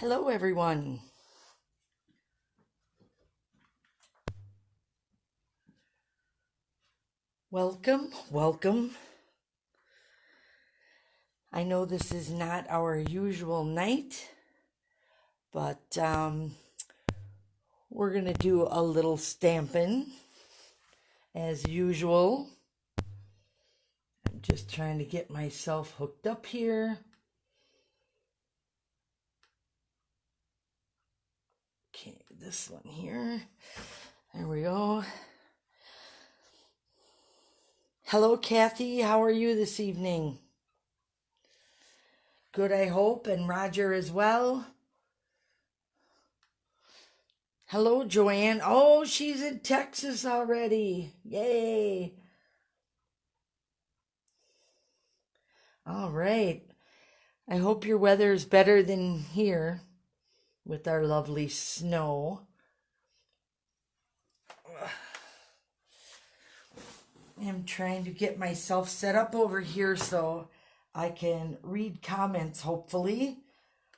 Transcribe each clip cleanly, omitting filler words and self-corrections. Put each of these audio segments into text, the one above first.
Hello, everyone. Welcome, welcome. I know this is not our usual night, but we're going to do a little stamping as usual. I'm just trying to get myself hooked up here. Okay, this one here. There we go. Hello, Kathy. How are you this evening? Good, I hope, and Roger as well. Hello, Joanne. Oh, she's in Texas already. Yay. All right. I hope your weather is better than here with our lovely snow. I'm trying to get myself set up over here so I can read comments, hopefully,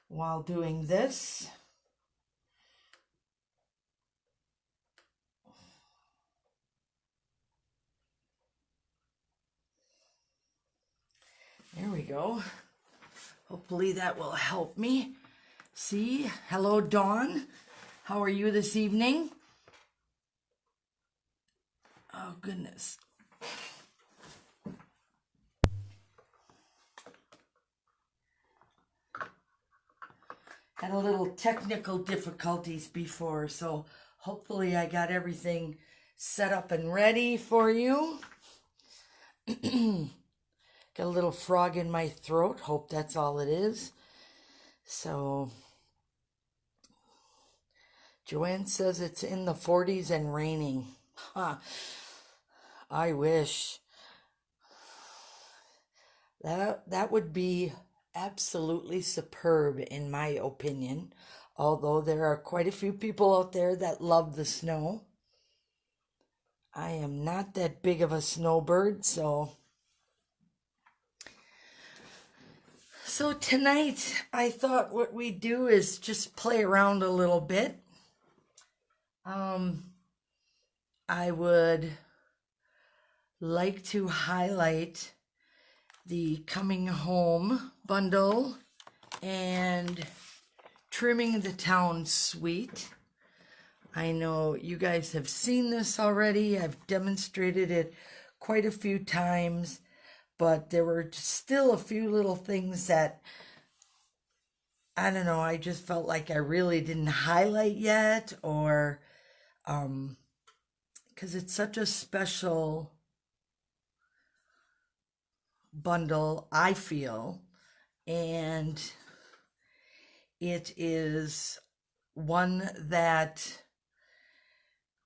while doing this. There we go. Hopefully that will help me. See? Hello, Dawn. How are you this evening? Oh, goodness. Had a little technical difficulties before, so hopefully I got everything set up and ready for you. Got a little frog in my throat. Hope that's all it is. So, Joanne says it's in the 40s and raining. Huh. I wish. That would be absolutely superb in my opinion. Although there are quite a few people out there that love the snow. I am not that big of a snowbird, so tonight I thought what we do is just play around a little bit. I would like to highlight the Coming Home bundle and Trimming the Town suite. I know you guys have seen this already. I've demonstrated it quite a few times, but there were still a few little things that, I don't know, I just felt like I really didn't highlight yet, or because it's such a special bundle, I feel, and it is one that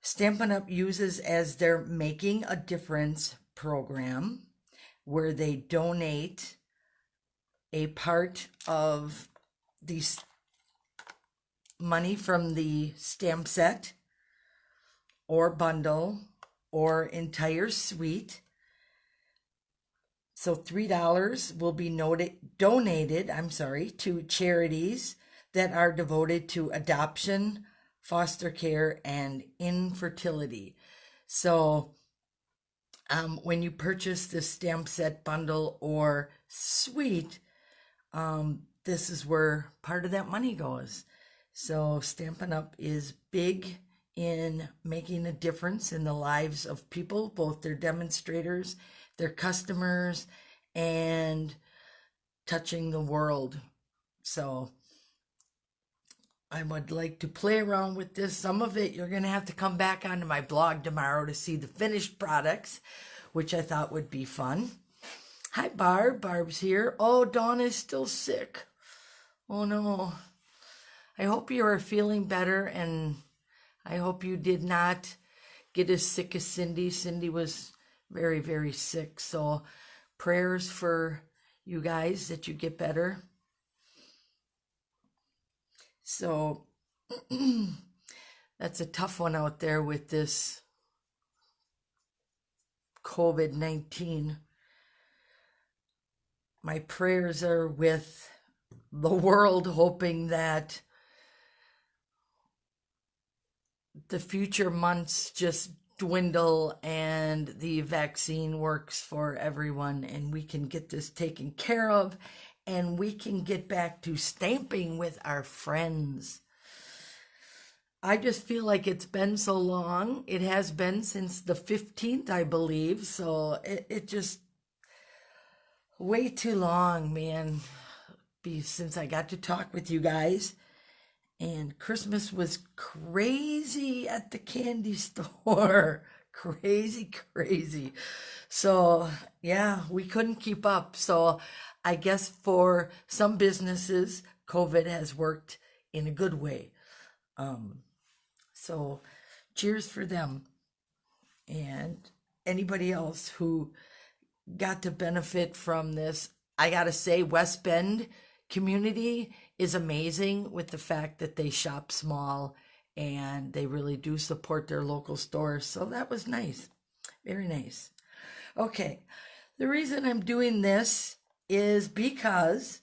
Stampin' Up! Uses as their Making a Difference program, where they donate a part of the money from the stamp set or bundle or entire suite. So $3 will be donated to charities that are devoted to adoption, foster care, and infertility. So when you purchase this stamp set bundle or suite, this is where part of that money goes. So Stampin' Up! Is big in making a difference in the lives of people, both their demonstrators, their customers, and touching the world. So I would like to play around with this. Some of it you're going to have to come back onto my blog tomorrow to see the finished products, which I thought would be fun. Hi, Barb. Barb's here. Oh, Dawn is still sick. Oh, no. I hope you are feeling better, and I hope you did not get as sick as Cindy. Cindy was very, very sick. So prayers for you guys that you get better. So that's a tough one out there with this COVID-19. My prayers are with the world, hoping that the future months just dwindle and the vaccine works for everyone and we can get this taken care of and we can get back to stamping with our friends. I just feel like it's been so long. It has been since the 15th, I believe. So it just way too long, man, since I got to talk with you guys. And Christmas was crazy at the candy store. Crazy, crazy. So, yeah, we couldn't keep up. So, I guess for some businesses, COVID has worked in a good way. So, cheers for them. And anybody else who got to benefit from this. I got to say, West Bend community is amazing with the fact that they shop small and they really do support their local stores. So that was nice. Very nice. Okay. The reason I'm doing this is because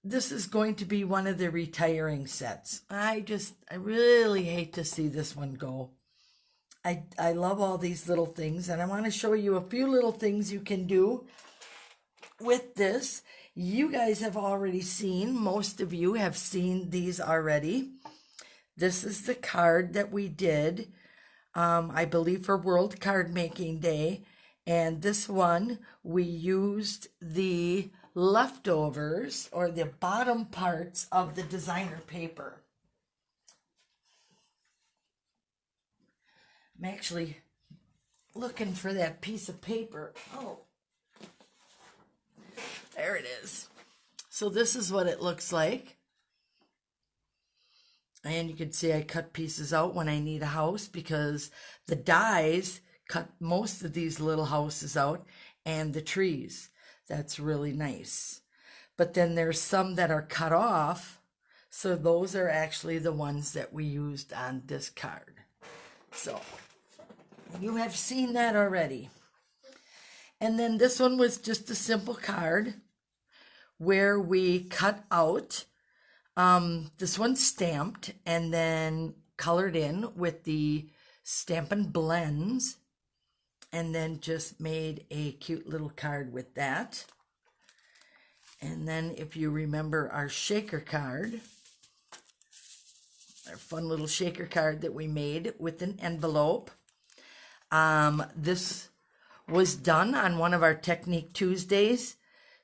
this is going to be one of the retiring sets. I really hate to see this one go. I love all these little things, and I want to show you a few little things you can do with this. You guys have already seen, most of you have seen these already. This is the card that we did, I believe for World Card Making Day. And this one, we used the leftovers or the bottom parts of the designer paper. I'm actually looking for that piece of paper. Oh, there it is. So this is what it looks like. And you can see I cut pieces out when I need a house because the dies cut most of these little houses out and the trees. That's really nice. But then there's some that are cut off. So those are actually the ones that we used on this card. So you have seen that already. And then this one was just a simple card where we cut out, this one's stamped and then colored in with the Stampin' Blends, and then just made a cute little card with that. And then if you remember our shaker card, our fun little shaker card that we made with an envelope. This was done on one of our Technique Tuesdays.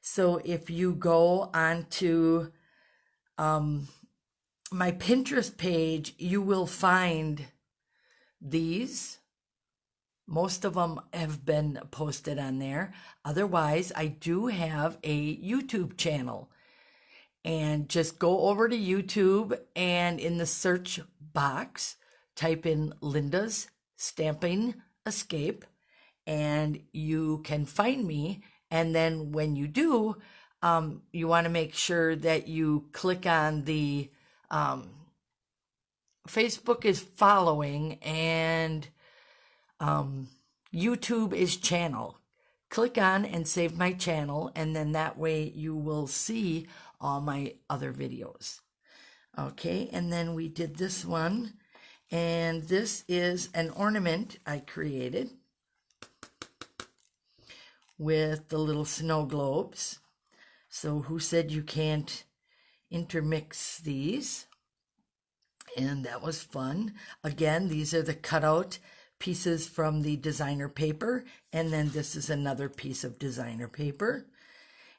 So if you go onto my Pinterest page, you will find these. Most of them have been posted on there. Otherwise, I do have a YouTube channel. And just go over to YouTube and in the search box, type in Linda's Stamping Escape, and you can find me. And then when you do, you want to make sure that you click on the Facebook is following and YouTube is channel. Click on and save my channel, and then that way you will see all my other videos. Okay, and then we did this one, and this is an ornament I created with the little snow globes. So who said you can't intermix these? And that was fun. Again, these are the cutout pieces from the designer paper, and then this is another piece of designer paper.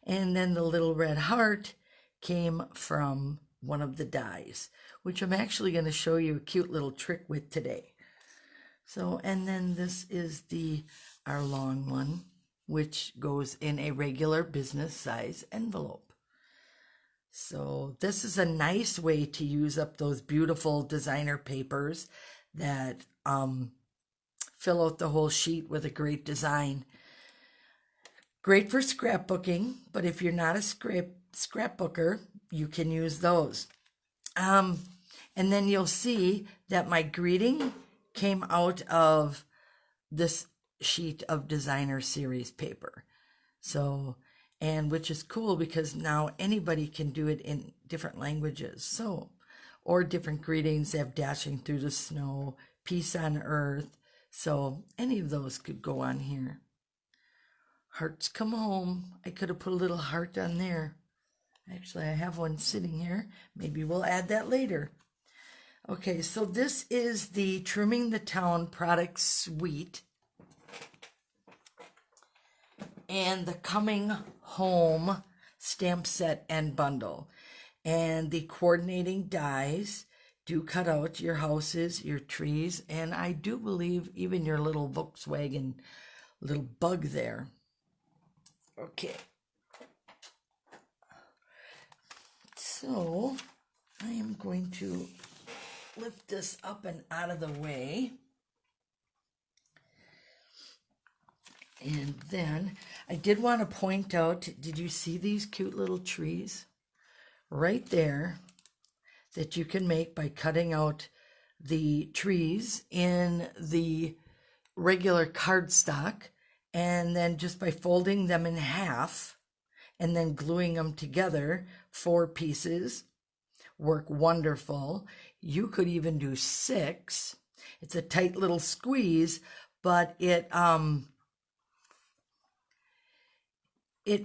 And then the little red heart came from one of the dies, which I'm actually going to show you a cute little trick with today. So, and then this is our long one, which goes in a regular business size envelope. So this is a nice way to use up those beautiful designer papers that fill out the whole sheet with a great design. Great for scrapbooking, but if you're not a scrapbooker, you can use those. And then you'll see that my greeting came out of this sheet of designer series paper. So, and which is cool because now anybody can do it in different languages. So, or different greetings. They have dashing through the snow, peace on earth. So any of those could go on here. Hearts come home. I could have put a little heart on there. Actually, I have one sitting here. Maybe we'll add that later. Okay, so this is the Trimming the Town product suite and the Coming Home stamp set and bundle. And the coordinating dies do cut out your houses, your trees, and I do believe even your little Volkswagen little bug there. Okay. So I am going to lift this up and out of the way. And then I did want to point out, did you see these cute little trees right there that you can make by cutting out the trees in the regular cardstock and then just by folding them in half and then gluing them together, 4 pieces work wonderful. You could even do 6. It's a tight little squeeze, but it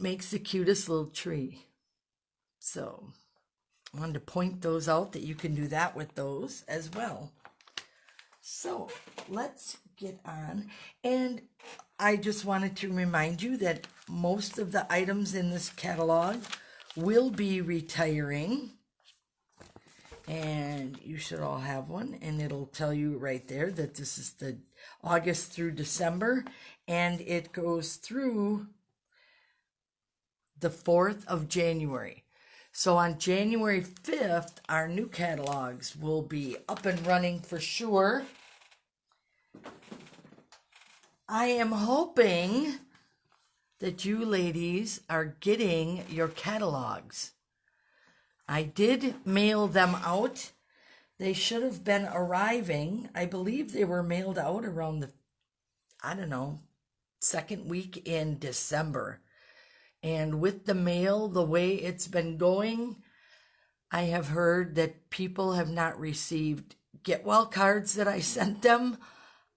makes the cutest little tree. So I wanted to point those out that you can do that with those as well. So let's get on. And I just wanted to remind you that most of the items in this catalog will be retiring. And you should all have one. And it'll tell you right there that this is the August through December. And it goes through the 4th of January. So on January 5th, our new catalogs will be up and running for sure. I am hoping that you ladies are getting your catalogs. I did mail them out. They should have been arriving. I believe they were mailed out around the, I don't know, 2nd week in December. And with the mail, the way it's been going, I have heard that people have not received get well cards that I sent them.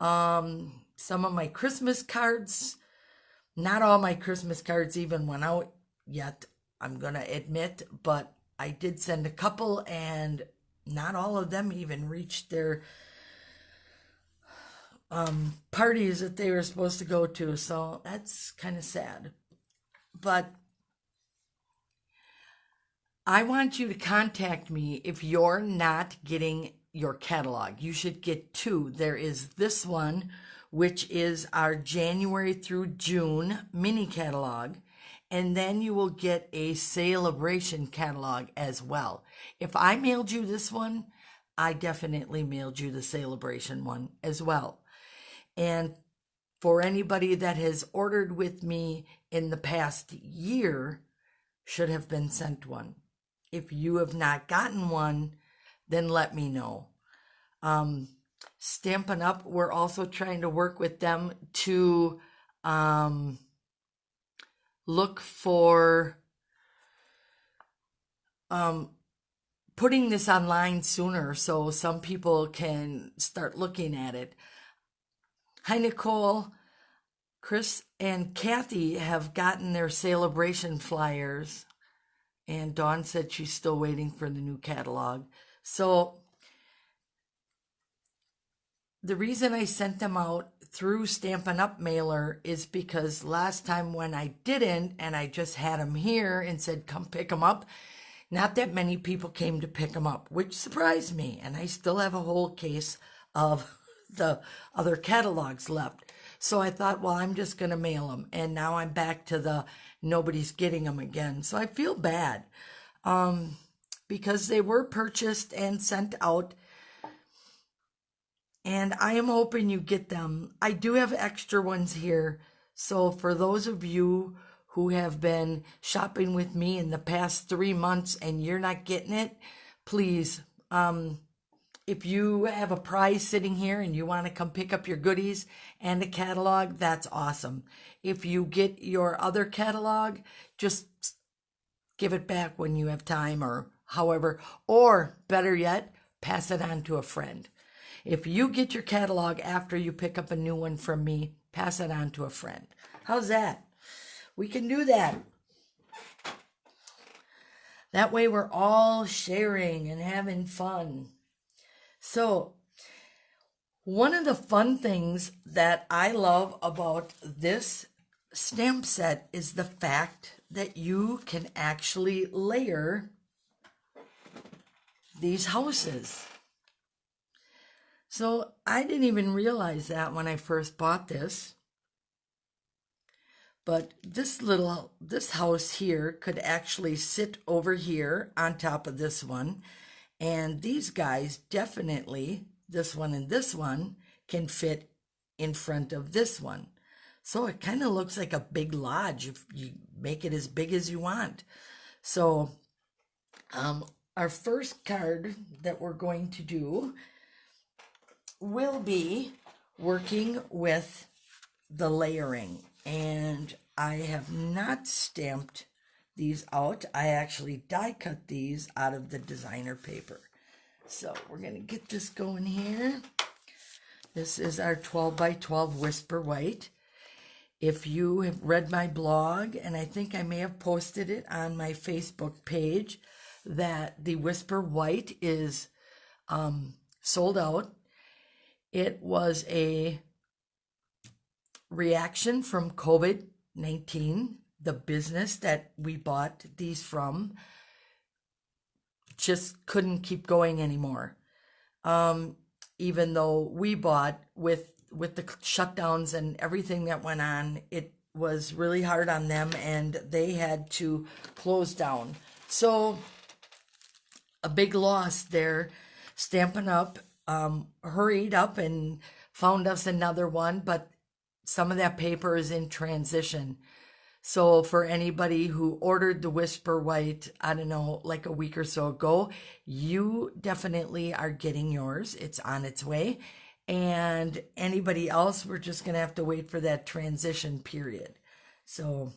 Some of my Christmas cards, not all my Christmas cards even went out yet, I'm going to admit, but I did send a couple and not all of them even reached their parties that they were supposed to go to. So that's kind of sad. But I want you to contact me if you're not getting your catalog. You should get 2. There is this one, which is our January through June mini catalog. And then you will get a celebration catalog as well. If I mailed you this one, I definitely mailed you the celebration one as well. And for anybody that has ordered with me in the past year, should have been sent one. If you have not gotten one, then let me know. Stampin' Up, we're also trying to work with them to look for putting this online sooner so some people can start looking at it. Hi, Nicole. Chris and Kathy have gotten their celebration flyers, and Dawn said she's still waiting for the new catalog. So the reason I sent them out through Stampin' Up mailer is because last time when I didn't, and I just had them here and said, come pick them up, not that many people came to pick them up, which surprised me. And I still have a whole case of the other catalogs left. So I thought, well, I'm just going to mail them. And now I'm back to the nobody's getting them again. So I feel bad because they were purchased and sent out. And I am hoping you get them. I do have extra ones here. So for those of you who have been shopping with me in the past 3 months and you're not getting it, please if you have a prize sitting here and you want to come pick up your goodies and a catalog, that's awesome. If you get your other catalog, just give it back when you have time or however, or better yet, pass it on to a friend. If you get your catalog after you pick up a new one from me, pass it on to a friend. How's that? We can do that. That way we're all sharing and having fun. So, one of the fun things that I love about this stamp set is the fact that you can actually layer these houses. So I didn't even realize that when I first bought this. But this house here could actually sit over here on top of this one. And these guys definitely, this one and this one, can fit in front of this one. So it kind of looks like a big lodge if you make it as big as you want. So our first card that we're going to do will be working with the layering. And I have not stamped these out. I actually die cut these out of the designer paper. So we're going to get this going here. This is our 12 by 12 Whisper White. If you have read my blog, and I think I may have posted it on my Facebook page, that the Whisper White is sold out. It was a reaction from COVID-19. The business that we bought these from just couldn't keep going anymore. Even though we bought with the shutdowns and everything that went on, it was really hard on them and they had to close down. So a big loss there. Stampin' Up! Hurried up and found us another one, but some of that paper is in transition. So for anybody who ordered the Whisper White, I don't know, like a week or so ago, you definitely are getting yours. It's on its way. And anybody else, we're just going to have to wait for that transition period. So,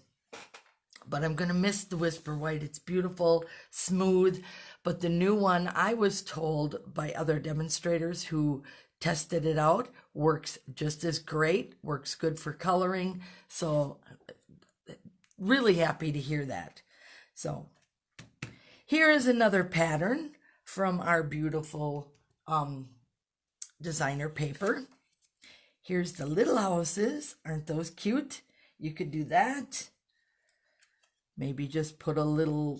but I'm going to miss the Whisper White. It's beautiful, smooth. But the new one, I was told by other demonstrators who tested it out, works just as great, works good for coloring. So really happy to hear that. So here is another pattern from our beautiful designer paper. Here's the little houses. Aren't those cute? You could do that. Maybe just put a little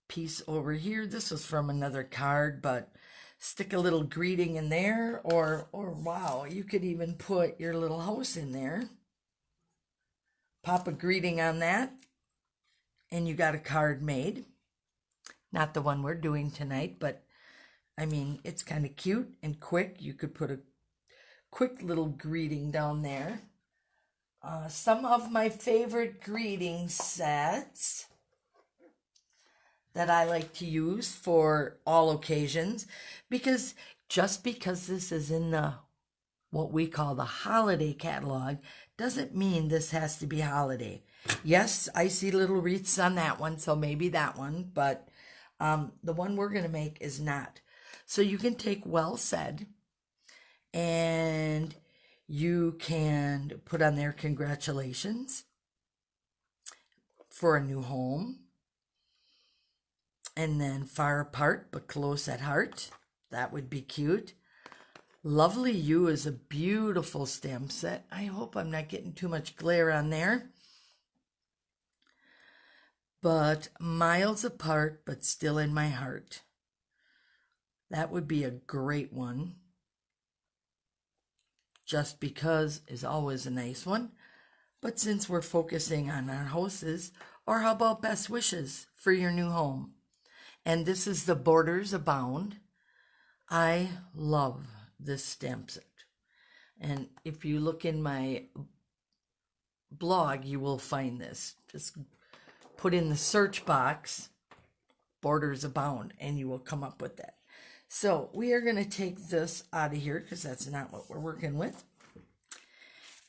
piece over here. This was from another card, but stick a little greeting in there, or wow, you could even put your little house in there. Pop a greeting on that, and you got a card made. Not the one we're doing tonight, but I mean, it's kind of cute and quick. You could put a quick little greeting down there. Some of my favorite greeting sets that I like to use for all occasions, because just because this is in the what we call the holiday catalog doesn't mean this has to be holiday. Yes, I see little wreaths on that one, so maybe that one, but the one we're going to make is not. So you can take Well Said, and you can put on there congratulations for a new home. And then Far Apart but Close at Heart. That would be cute. Lovely You is a beautiful stamp set. I hope I'm not getting too much glare on there. But Miles Apart but Still in My Heart. That would be a great one. Just Because is always a nice one. But since we're focusing on our houses, or how about Best Wishes for your new home? And this is the Borders Abound. I love this stamp set. And if you look in my blog, you will find this. Just put in the search box, Borders Abound, and you will come up with that. So we are going to take this out of here because that's not what we're working with.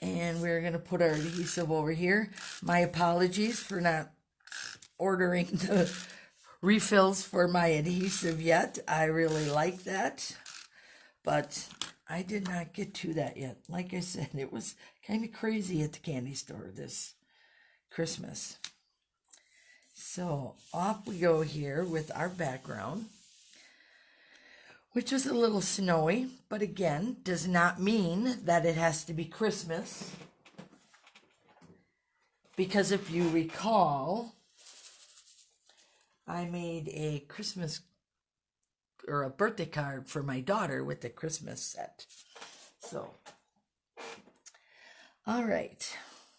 And we're going to put our adhesive over here. My apologies for not ordering the refills for my adhesive yet. I really like that, but I did not get to that yet. Like I said, it was kind of crazy at the candy store this Christmas. So off we go here with our background, which is a little snowy, but again, does not mean that it has to be Christmas. Because if you recall, I made a Christmas or a birthday card for my daughter with the Christmas set. So, all right.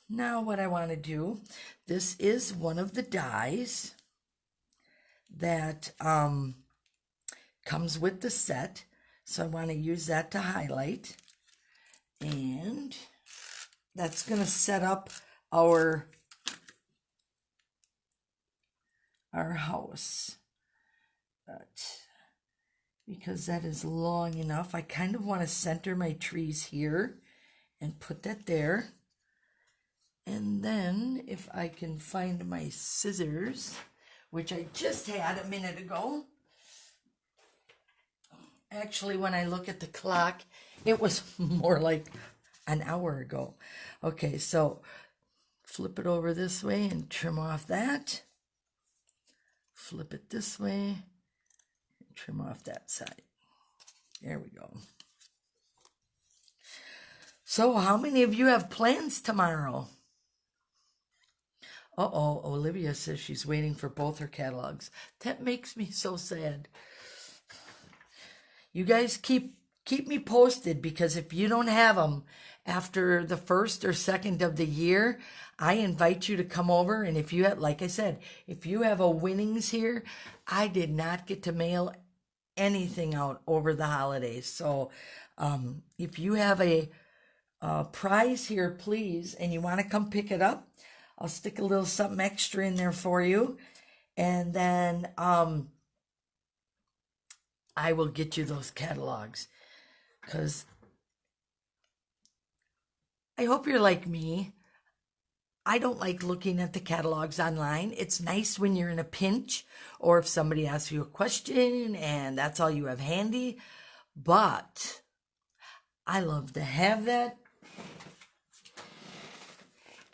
Now what I want to do, this is one of the dies that comes with the set. So I want to use that to highlight. And that's going to set up our house. But because that is long enough, I kind of want to center my trees here and put that there. And then if I can find my scissors, which I just had a minute ago. Actually, when I look at the clock, it was more like an hour ago. Okay, so flip it over this way and trim off that. Flip it this way and trim off that side. There we go. So how many of you have plans tomorrow? Uh-oh, Olivia says she's waiting for both her catalogs. That makes me so sad. You guys keep me posted, because if you don't have them after the 1st or 2nd of the year, I invite you to come over. And if you have, like I said, if you have a winnings here, I did not get to mail anything out over the holidays. So if you have a prize here, please, and you want to come pick it up, I'll stick a little something extra in there for you. And then I will get you those catalogs, because I hope you're like me. I don't like looking at the catalogs online. It's nice when you're in a pinch, or if somebody asks you a question and that's all you have handy. But I love to have that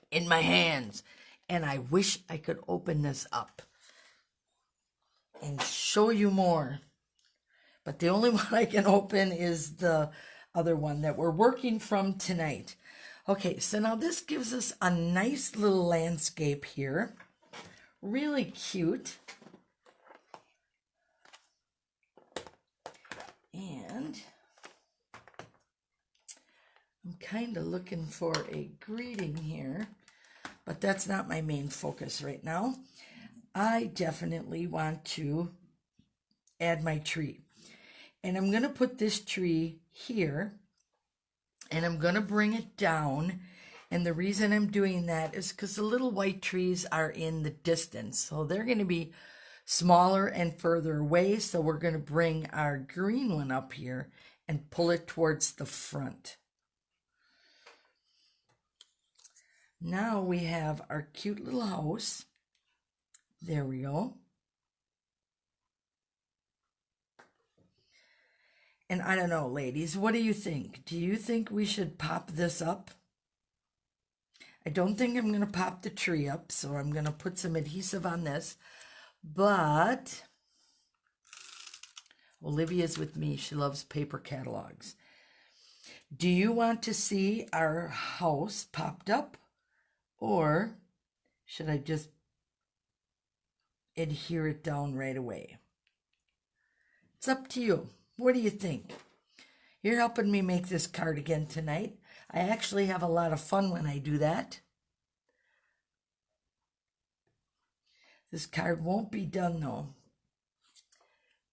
in my hands. And I wish I could open this up and show you more. But the only one I can open is the other one that we're working from tonight. Okay, so now this gives us a nice little landscape here. Really cute. And I'm kind of looking for a greeting here, but that's not my main focus right now. I definitely want to add my tree. And I'm going to put this tree here, and I'm going to bring it down. And the reason I'm doing that is because the little white trees are in the distance. So they're going to be smaller and further away. So we're going to bring our green one up here and pull it towards the front. Now we have our cute little house. There we go. And I don't know, ladies, what do you think? Do you think we should pop this up? I don't think I'm going to pop the tree up, so I'm going to put some adhesive on this. But Olivia's with me. She loves paper catalogs. Do you want to see our house popped up? Or should I just adhere it down right away? It's up to you. What do you think? You're helping me make this card again tonight. I actually have a lot of fun when I do that. This card won't be done though,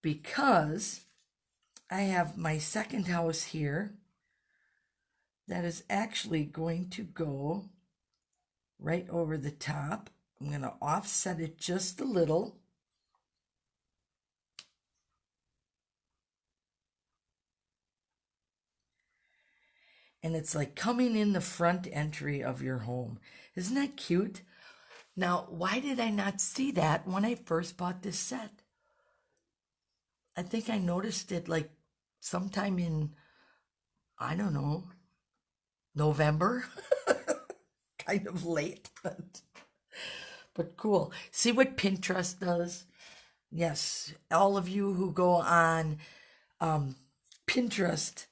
because I have my second house here that is actually going to go right over the top. I'm going to offset it just a little. And it's like coming in the front entry of your home. Isn't that cute? Now, why did I not see that when I first bought this set? I think I noticed it like sometime in, I don't know, November. Kind of late, but cool. See what Pinterest does? Yes, all of you who go on Pinterest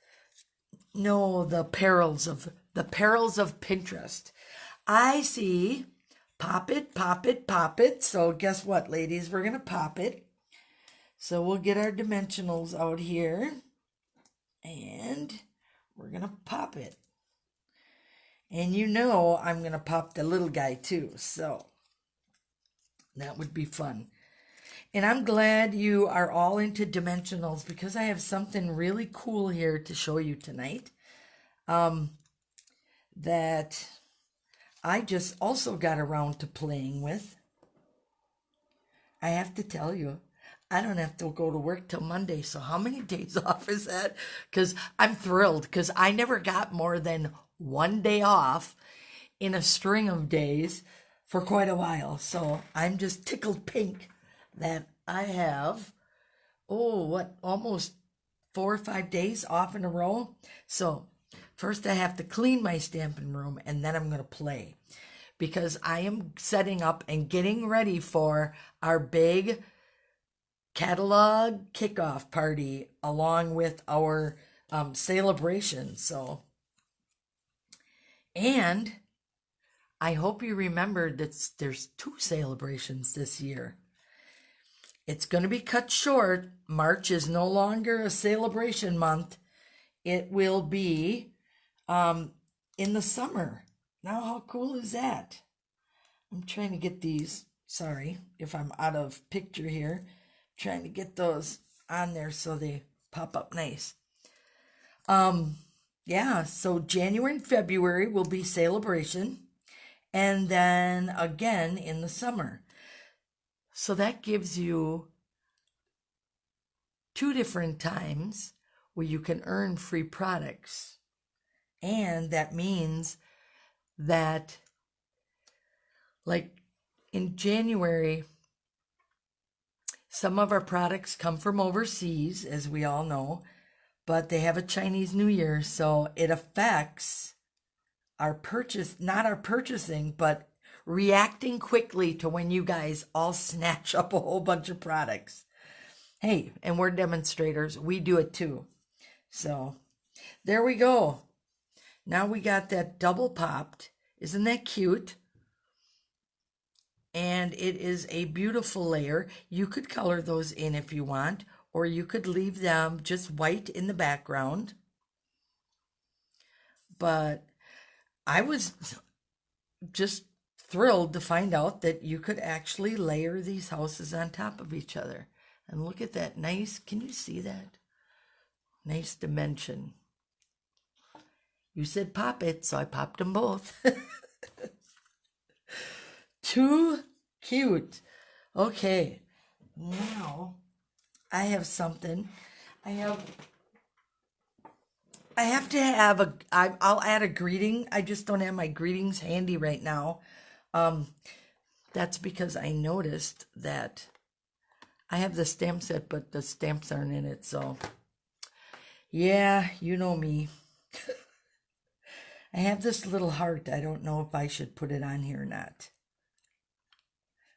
know the perils of Pinterest. I see pop it, pop it, pop it. So guess what, ladies? We're gonna pop it. So we'll get our dimensionals out here and we're gonna pop it. And you know I'm gonna pop the little guy too, so that would be fun. And I'm glad you are all into dimensionals because I have something really cool here to show you tonight. That I just also got around to playing with. I have to tell you, I don't have to go to work till Monday. So how many days off is that? Because I'm thrilled because I never got more than one day off in a string of days for quite a while. So I'm just tickled pink that I have, almost 4 or 5 days off in a row. So first I have to clean my stamping room and then I'm going to play because I am setting up and getting ready for our big catalog kickoff party along with our celebration. So, and I hope you remember that there's 2 celebrations this year. It's going to be cut short. March is no longer a celebration month. It will be in the summer. Now, how cool is that? I'm trying to get these. Sorry if I'm out of picture here. Trying to get those on there so they pop up nice. Yeah, so January and February will be celebration. And then again in the summer. So that gives you 2 different times where you can earn free products. And that means that, like in January, some of our products come from overseas, as we all know, but they have a Chinese New Year, so it affects our purchase, not our purchasing, but reacting quickly to when you guys all snatch up a whole bunch of products. Hey, and we're demonstrators. We do it too. So there we go. Now we got that double popped. Isn't that cute? And it is a beautiful layer. You could color those in if you want, or you could leave them just white in the background. But I was just thrilled to find out that you could actually layer these houses on top of each other. And look at that nice, can you see that? Nice dimension. You said pop it, so I popped them both. Too cute. Okay, now I have something. I have to have I'll add a greeting. I just don't have my greetings handy right now. That's because I noticed that I have the stamp set, but the stamps aren't in it. So, yeah, you know me. I have this little heart. I don't know if I should put it on here or not.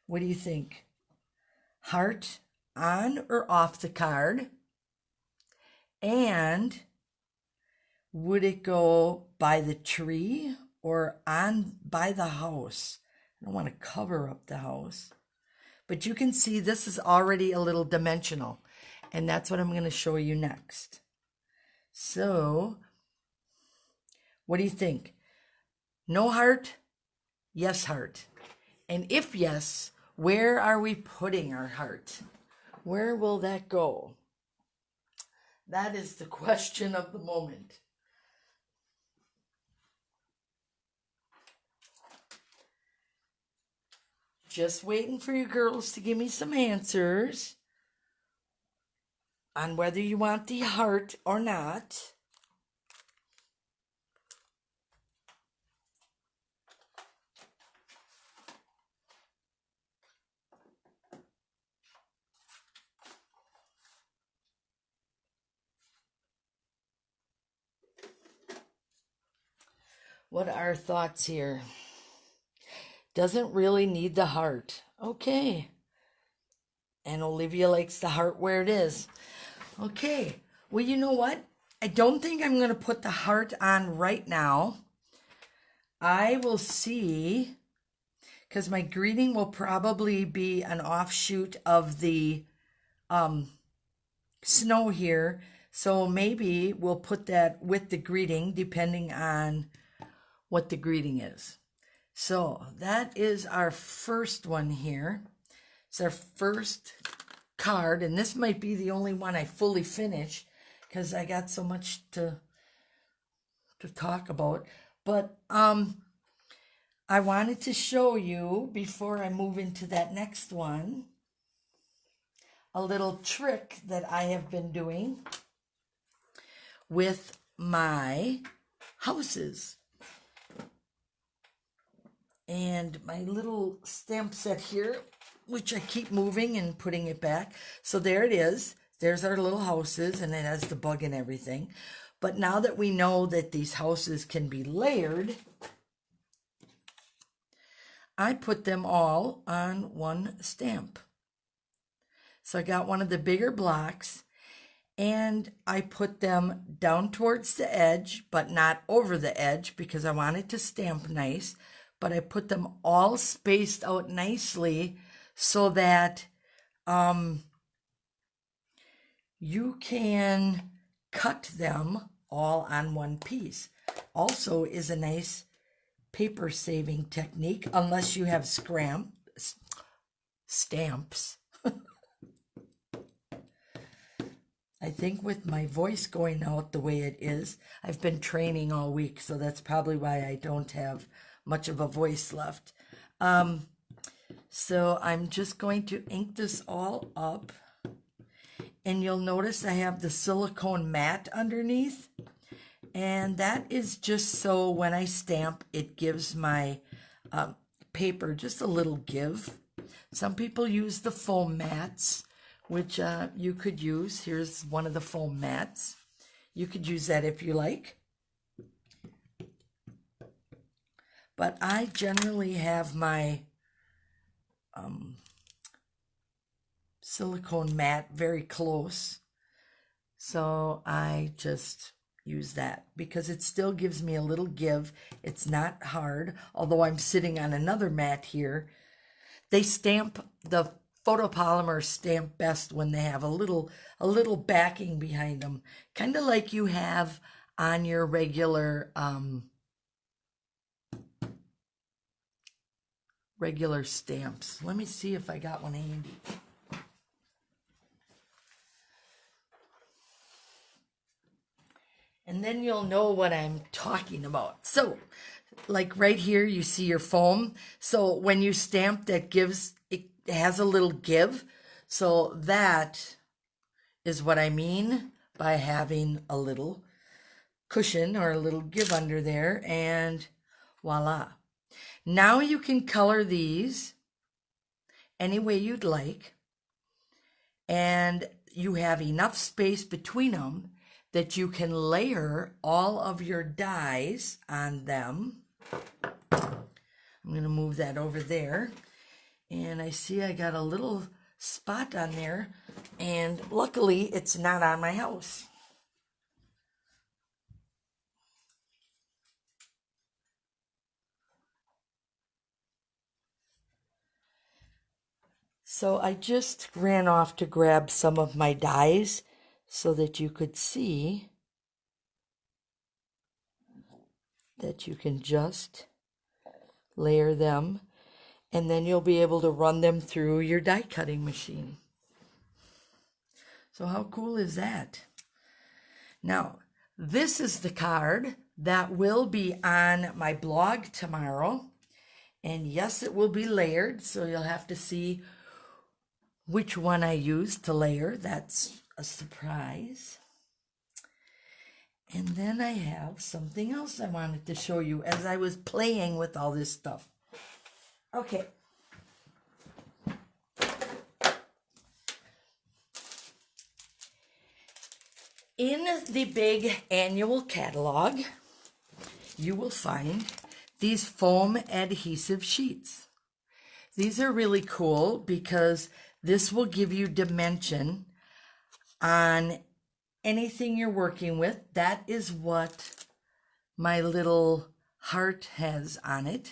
What do you think? Heart on or off the card? And would it go by the tree or on by the house? I don't want to cover up the house. But you can see this is already a little dimensional. And that's what I'm going to show you next. So, what do you think? No heart? Yes, heart. And if yes, where are we putting our heart? Where will that go? That is the question of the moment. Just waiting for you girls to give me some answers on whether you want the heart or not. What are our thoughts here? Doesn't really need the heart. Okay. And Olivia likes the heart where it is. Okay. Well, you know what? I don't think I'm going to put the heart on right now. I will see, because my greeting will probably be an offshoot of the snow here. So maybe we'll put that with the greeting, depending on what the greeting is. So that is our first one here. It's our first card, and this might be the only one I fully finish because I got so much to talk about. But I wanted to show you, before I move into that next one, a little trick that I have been doing with my houses. And my little stamp set here, which I keep moving and putting it back. So there it is. There's our little houses, and it has the bug and everything. But now that we know that these houses can be layered, I put them all on one stamp. So I got one of the bigger blocks, and I put them down towards the edge, but not over the edge because I want it to stamp nice. But I put them all spaced out nicely so that you can cut them all on one piece. Also is a nice paper saving technique, unless you have stamps. I think with my voice going out the way it is, I've been training all week, so that's probably why I don't have much of a voice left. So I'm just going to ink this all up. And you'll notice I have the silicone mat underneath. And that is just so when I stamp, it gives my paper just a little give. Some people use the foam mats, which you could use. Here's one of the foam mats. You could use that if you like. But I generally have my silicone mat very close. So I just use that because it still gives me a little give. It's not hard, although I'm sitting on another mat here. They stamp, the photopolymer stamp best when they have a little backing behind them, kind of like you have on your regular stamps. Let me see if I got one handy. And then you'll know what I'm talking about. So, like right here, you see your foam. So when you stamp, that gives, it has a little give. So that is what I mean by having a little cushion or a little give under there, and voila. Now you can color these any way you'd like, and you have enough space between them that you can layer all of your dies on them. I'm going to move that over there. And I see I got a little spot on there, and luckily it's not on my house. So I just ran off to grab some of my dies so that you could see that you can just layer them, and then you'll be able to run them through your die cutting machine. So how cool is that? Now, this is the card that will be on my blog tomorrow. And yes, it will be layered, so you'll have to see which one I used to layer. That's a surprise. And then I have something else I wanted to show you as I was playing with all this stuff. Okay. In the big annual catalog, you will find these foam adhesive sheets. These are really cool because this will give you dimension on anything you're working with. That is what my little heart has on it.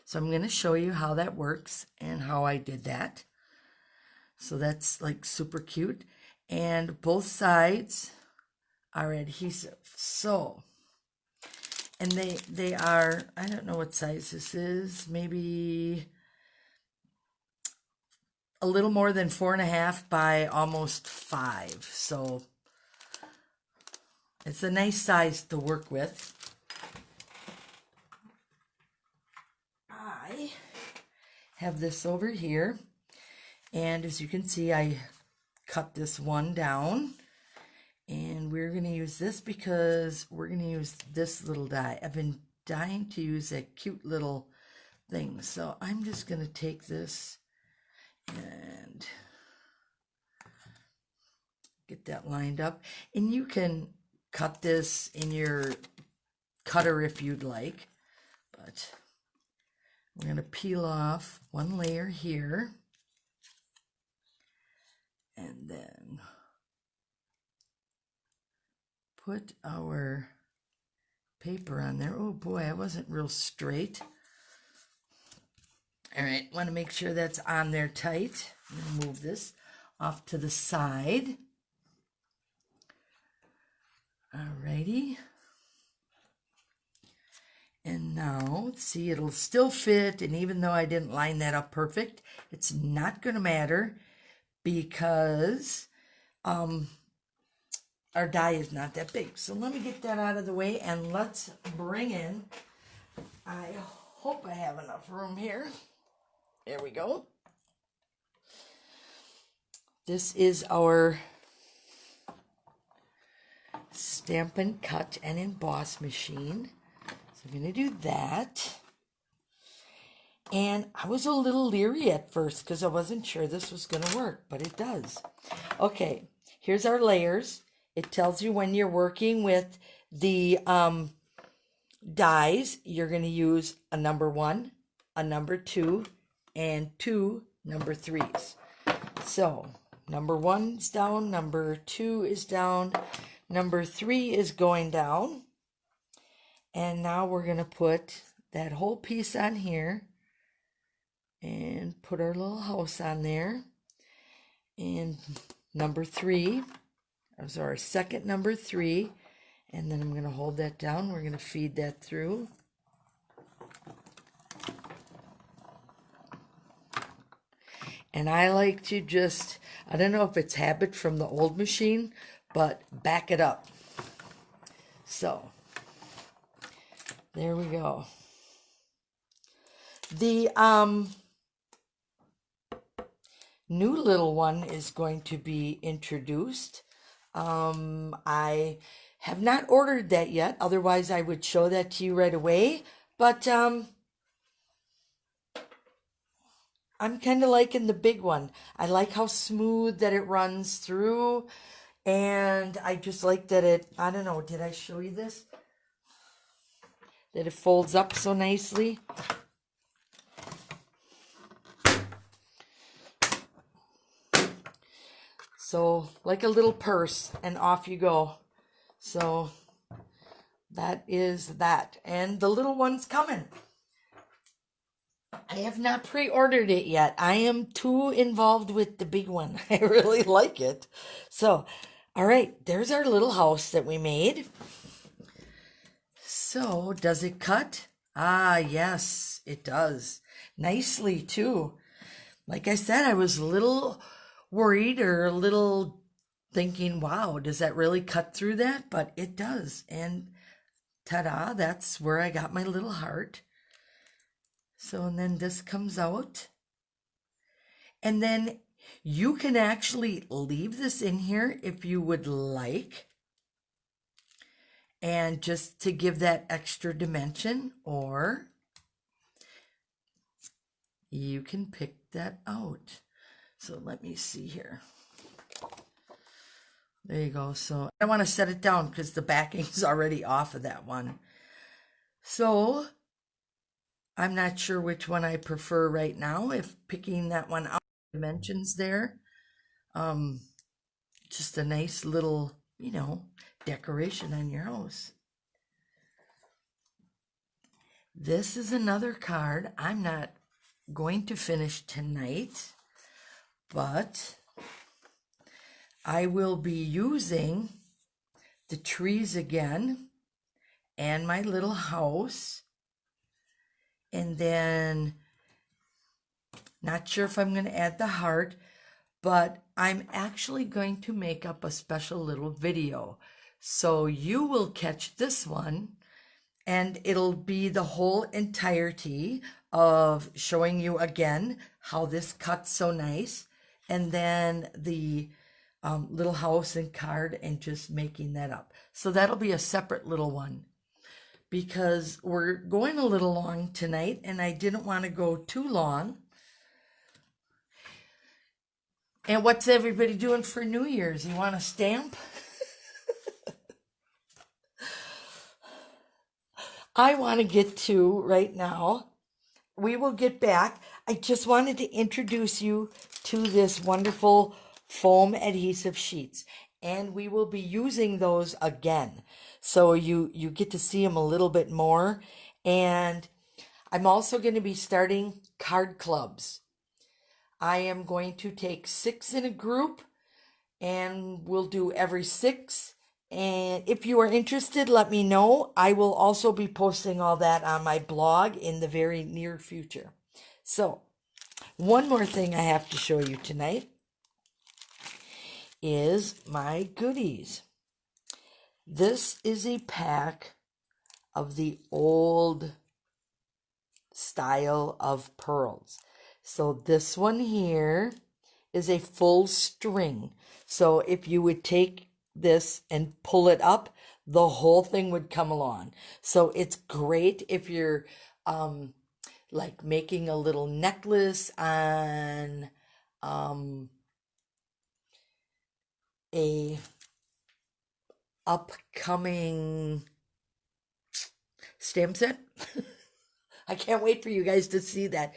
So I'm going to show you how that works and how I did that. So that's like super cute. And both sides are adhesive. So, and they are, I don't know what size this is, maybe a little more than 4.5 by almost 5. So it's a nice size to work with. I have this over here, and as you can see, I cut this one down, and we're going to use this because we're going to use this little die. I've been dying to use that cute little thing, so I'm just going to take this and get that lined up. And you can cut this in your cutter if you'd like, but we're going to peel off one layer here, and then put our paper on there. Oh boy, I wasn't real straight. All right, want to make sure that's on there tight. I'm going to move this off to the side. Alrighty. And now, see, it'll still fit, and even though I didn't line that up perfect, it's not going to matter because our die is not that big. So let me get that out of the way, and let's bring in, I hope I have enough room here. There we go. This is our Stampin' Cut and Emboss machine. So I'm going to do that. And I was a little leery at first because I wasn't sure this was going to work, but it does. Okay, here's our layers. It tells you when you're working with the dies, you're going to use a number 1, a number 2, and 2 number 3s. So number 1's down, number 2 is down, number 3 is going down. And now we're going to put that whole piece on here and put our little house on there. And number 3, that was our second number 3. And then I'm going to hold that down. We're going to feed that through. And I like to just, I don't know if it's habit from the old machine, but back it up. So, there we go. The new little one is going to be introduced. I have not ordered that yet, otherwise I would show that to you right away. But I'm kind of liking the big one. I like how smooth that it runs through, and I just like that it, I don't know, did I show you this? That it folds up so nicely. So, like a little purse, and off you go. So, that is that. And the little one's coming. I have not pre-ordered it yet. I am too involved with the big one. I really like it. So, all right, there's our little house that we made. So, does it cut? Ah, yes, it does. Nicely, too. Like I said, I was a little worried or a little thinking, wow, does that really cut through that? But it does. And ta-da, that's where I got my little heart. So, and then this comes out. And then you can actually leave this in here if you would like. And just to give that extra dimension, or you can pick that out. So let me see here. There you go. So I want to set it down because the backing's already off of that one. So I'm not sure which one I prefer right now. If picking that one out, dimensions there, um, just a nice little, decoration on your house. This is another card I'm not going to finish tonight, but I will be using the trees again and my little house. And then, not sure if I'm going to add the heart, but I'm actually going to make up a special little video. So you will catch this one, and it'll be the whole entirety of showing you again how this cuts so nice, and then the little house and card and just making that up. So that'll be a separate little one, because we're going a little long tonight and I didn't want to go too long. And what's everybody doing for New Year's? You want a stamp? I want to get to right now. We will get back. I just wanted to introduce you to this wonderful foam adhesive sheets. And we will be using those again. So you get to see them a little bit more. And I'm also going to be starting card clubs. I am going to take 6 in a group, and we'll do every 6. And if you are interested, let me know. I will also be posting all that on my blog in the very near future. So, one more thing I have to show you tonight is my goodies. This is a pack of the old style of pearls. So this one here is a full string. So if you would take this and pull it up, the whole thing would come along. So it's great if you're like making a little necklace on a upcoming stamp set. I can't wait for you guys to see that.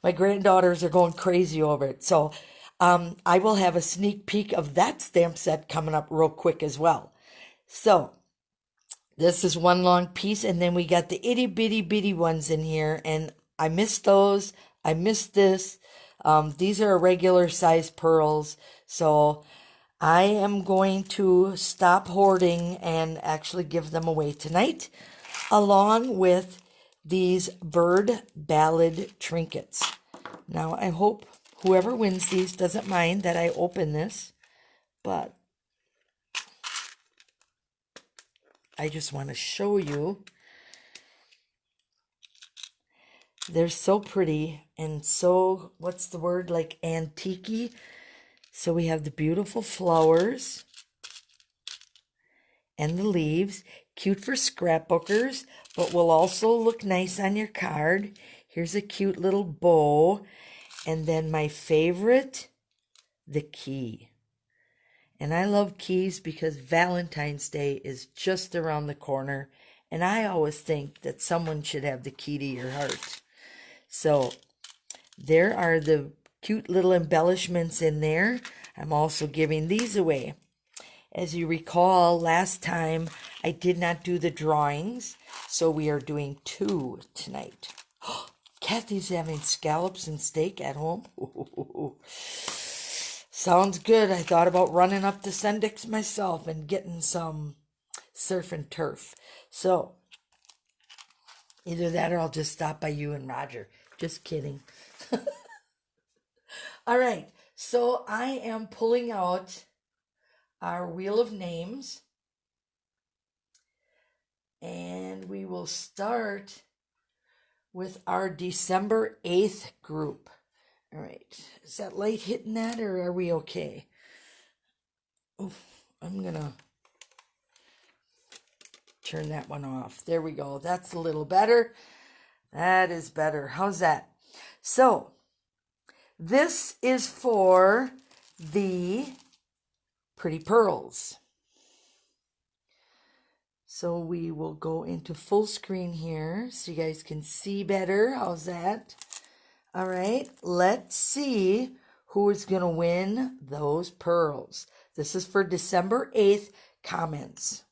My granddaughters are going crazy over it. So I will have a sneak peek of that stamp set coming up real quick as well. So this is one long piece, and then we got the itty bitty bitty ones in here, and I missed those. I missed this. These are regular size pearls. So I am going to stop hoarding and actually give them away tonight, along with these bird ballad trinkets. Now, I hope whoever wins these doesn't mind that I open this, but I just want to show you. They're so pretty and so, what's the word, like antique-y. So we have the beautiful flowers and the leaves. Cute for scrapbookers, but will also look nice on your card. Here's a cute little bow. And then my favorite, the key. And I love keys because Valentine's Day is just around the corner. And I always think that someone should have the key to your heart. So there are the cute little embellishments in there. I'm also giving these away. As you recall, last time I did not do the drawings, so we are doing 2 tonight. Kathy's having scallops and steak at home. Ooh. Sounds good. I thought about running up to Sendik's myself and getting some surf and turf. So, either that or I'll just stop by you and Roger. Just kidding. All right, so I am pulling out our wheel of names, and we will start with our December 8th group. All right, is that light hitting that, or are we okay? Oof, I'm gonna turn that one off. There we go. That's a little better. That is better. How's that? So this is for the pretty pearls. So we will go into full screen here so you guys can see better. How's that? All right, let's see who is going to win those pearls. This is for December 8th comments.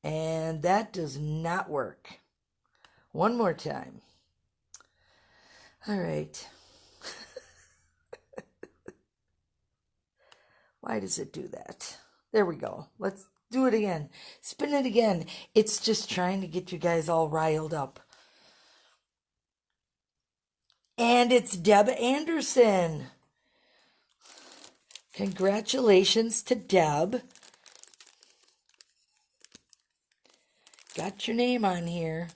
And that does not work. One more time. All right. Why does it do that? There we go. Let's do it again. Spin it again. It's just trying to get you guys all riled up. And it's Deb Anderson. Congratulations to Deb. Got your name on here.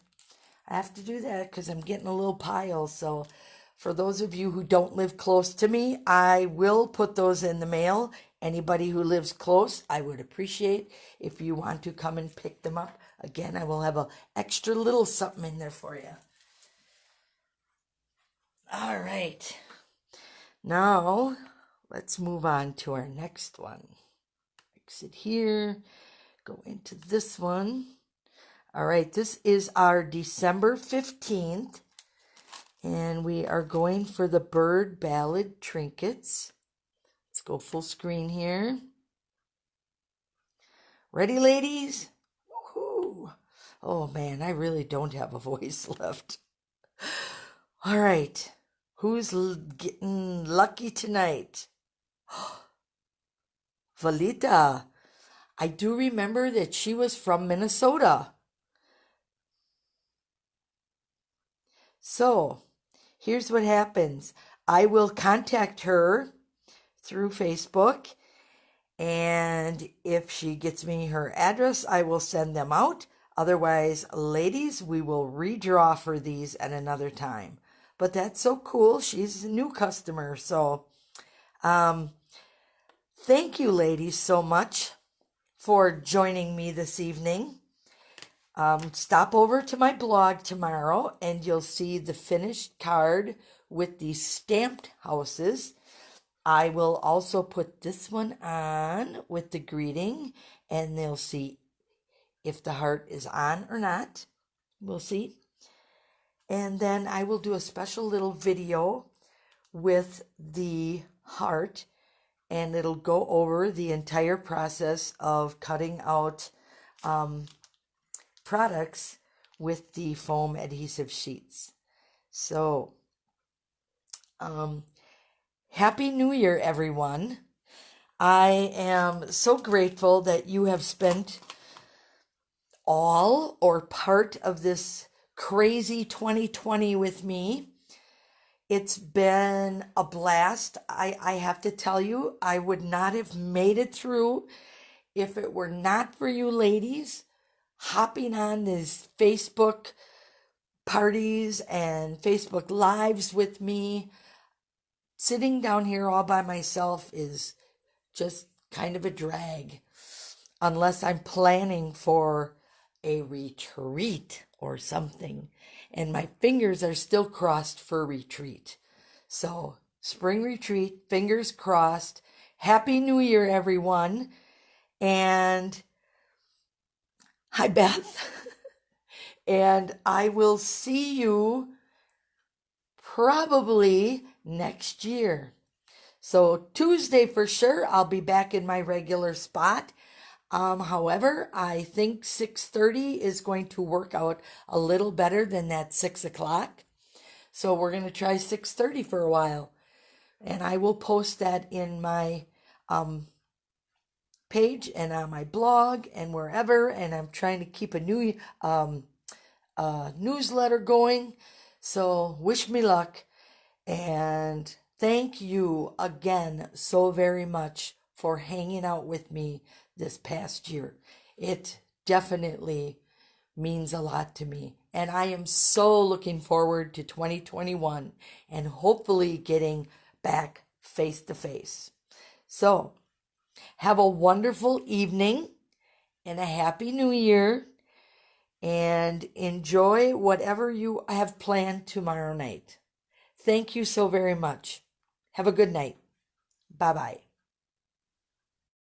I have to do that because I'm getting a little pile. So for those of you who don't live close to me, I will put those in the mail. Anybody who lives close, I would appreciate if you want to come and pick them up. Again, I will have an extra little something in there for you. All right. Now, let's move on to our next one. Exit here. Go into this one. All right, this is our December 15th, and we are going for the Bird Ballad Trinkets. Let's go full screen here. Ready, ladies? Woohoo! Oh, man, I really don't have a voice left. All right, who's getting lucky tonight? Valita. I do remember that she was from Minnesota. So, here's what happens. I will contact her through Facebook, and if she gets me her address, I will send them out. Otherwise, ladies, we will redraw for these at another time. But that's so cool. She's a new customer. So, thank you, ladies, so much for joining me this evening. Stop over to my blog tomorrow and you'll see the finished card with the stamped houses. I will also put this one on with the greeting and they'll see if the heart is on or not. We'll see. And then I will do a special little video with the heart and it'll go over the entire process of cutting out products with the foam adhesive sheets. So, Happy New Year, everyone. I am so grateful that you have spent all or part of this crazy 2020 with me. It's been a blast. I have to tell you, I would not have made it through if it were not for you ladies hopping on these Facebook parties and Facebook lives with me. Sitting down here all by myself is just kind of a drag unless I'm planning for a retreat or something. And my fingers are still crossed for retreat. So, spring retreat, fingers crossed. Happy New Year, everyone. And hi, Beth. And I will see you probably next year. So Tuesday for sure, I'll be back in my regular spot. However, I think 6:30 is going to work out a little better than that 6 o'clock. So we're going to try 6:30 for a while. And I will post that in my page and on my blog and wherever. And I'm trying to keep a new newsletter going. So wish me luck. And thank you again so very much for hanging out with me this past year. It definitely means a lot to me. And I am so looking forward to 2021 and hopefully getting back face to face. So, have a wonderful evening and a happy new year and enjoy whatever you have planned tomorrow night. Thank you so very much. Have a good night. Bye-bye.